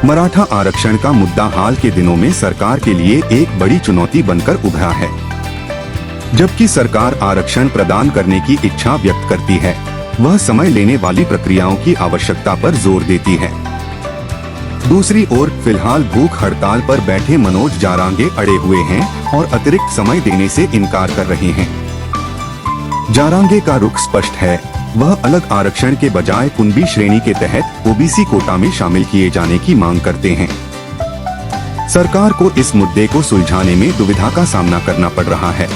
मराठा आरक्षण का मुद्दा हाल के दिनों में सरकार के लिए एक बड़ी चुनौती बनकर उभरा है। जबकि सरकार आरक्षण प्रदान करने की इच्छा व्यक्त करती है, वह समय लेने वाली प्रक्रियाओं की आवश्यकता पर जोर देती है। दूसरी ओर फिलहाल भूख हड़ताल पर बैठे मनोज जारांगे अड़े हुए हैं और अतिरिक्त समय देने से इनकार कर रहे हैं। जारांगे का रुख स्पष्ट है, वह अलग आरक्षण के बजाय कुंबी श्रेणी के तहत ओबीसी कोटा में शामिल किए जाने की मांग करते हैं। सरकार को इस मुद्दे को सुलझाने में दुविधा का सामना करना पड़ रहा है।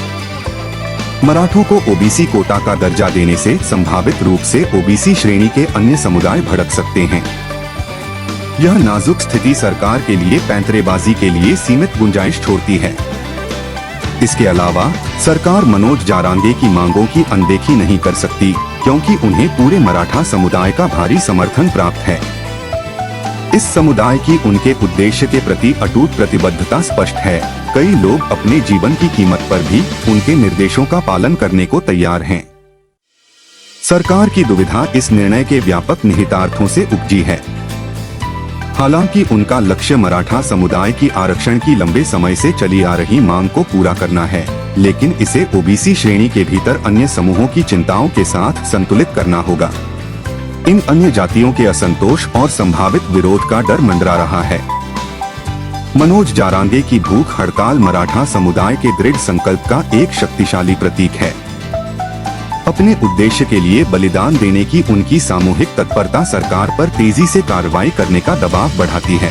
मराठों को ओबीसी कोटा का दर्जा देने से संभावित रूप से ओबीसी श्रेणी के अन्य समुदाय भड़क सकते हैं। यह नाजुक स्थिति सरकार के लिए पैंतरेबाजी के लिए सीमित गुंजाइश छोड़ती है। इसके अलावा सरकार मनोज जारांगे की मांगों की अनदेखी नहीं कर सकती, क्योंकि उन्हें पूरे मराठा समुदाय का भारी समर्थन प्राप्त है। इस समुदाय की उनके उद्देश्य के प्रति अटूट प्रतिबद्धता स्पष्ट है। कई लोग अपने जीवन की कीमत पर भी उनके निर्देशों का पालन करने को तैयार हैं। सरकार की दुविधा इस निर्णय के व्यापक निहितार्थों से उपजी है। हालांकि उनका लक्ष्य मराठा समुदाय की आरक्षण की लंबे समय से चली आ रही मांग को पूरा करना है, लेकिन इसे ओबीसी श्रेणी के भीतर अन्य समूहों की चिंताओं के साथ संतुलित करना होगा। इन अन्य जातियों के असंतोष और संभावित विरोध का डर मंडरा रहा है। मनोज जारांगे की भूख हड़ताल मराठा समुदाय के दृढ़ संकल्प का एक शक्तिशाली प्रतीक है। अपने उद्देश्य के लिए बलिदान देने की उनकी सामूहिक तत्परता सरकार पर तेजी से कार्रवाई करने का दबाव बढ़ाती है।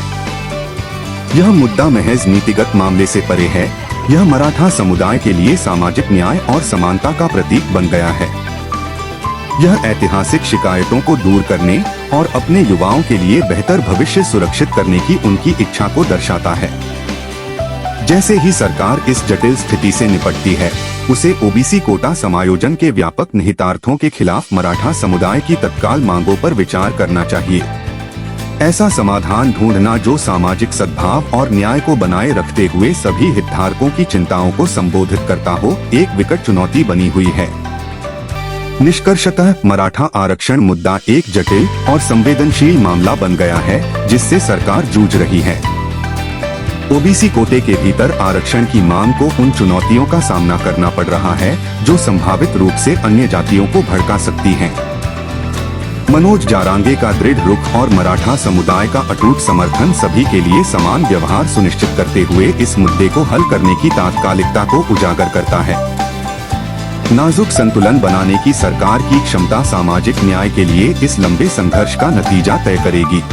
यह मुद्दा महज नीतिगत मामले से परे है, यह मराठा समुदाय के लिए सामाजिक न्याय और समानता का प्रतीक बन गया है। यह ऐतिहासिक शिकायतों को दूर करने और अपने युवाओं के लिए बेहतर भविष्य सुरक्षित करने की उनकी इच्छा को दर्शाता है। जैसे ही सरकार इस जटिल स्थिति से निपटती है, उसे ओबीसी कोटा समायोजन के व्यापक निहितार्थों के खिलाफ मराठा समुदाय की तत्काल मांगों पर विचार करना चाहिए। ऐसा समाधान ढूंढना जो सामाजिक सद्भाव और न्याय को बनाए रखते हुए सभी हितधारकों की चिंताओं को संबोधित करता हो, एक विकट चुनौती बनी हुई है। निष्कर्षतः मराठा आरक्षण मुद्दा एक जटिल और संवेदनशील मामला बन गया है, जिससे सरकार जूझ रही है। ओबीसी कोटे के भीतर आरक्षण की मांग को उन चुनौतियों का सामना करना पड़ रहा है जो संभावित रूप से अन्य जातियों को भड़का सकती हैं। मनोज जारांगे का दृढ़ रुख और मराठा समुदाय का अटूट समर्थन सभी के लिए समान व्यवहार सुनिश्चित करते हुए इस मुद्दे को हल करने की तात्कालिकता को उजागर करता है। नाजुक संतुलन बनाने की सरकार की क्षमता सामाजिक न्याय के लिए इस लंबे संघर्ष का नतीजा तय करेगी।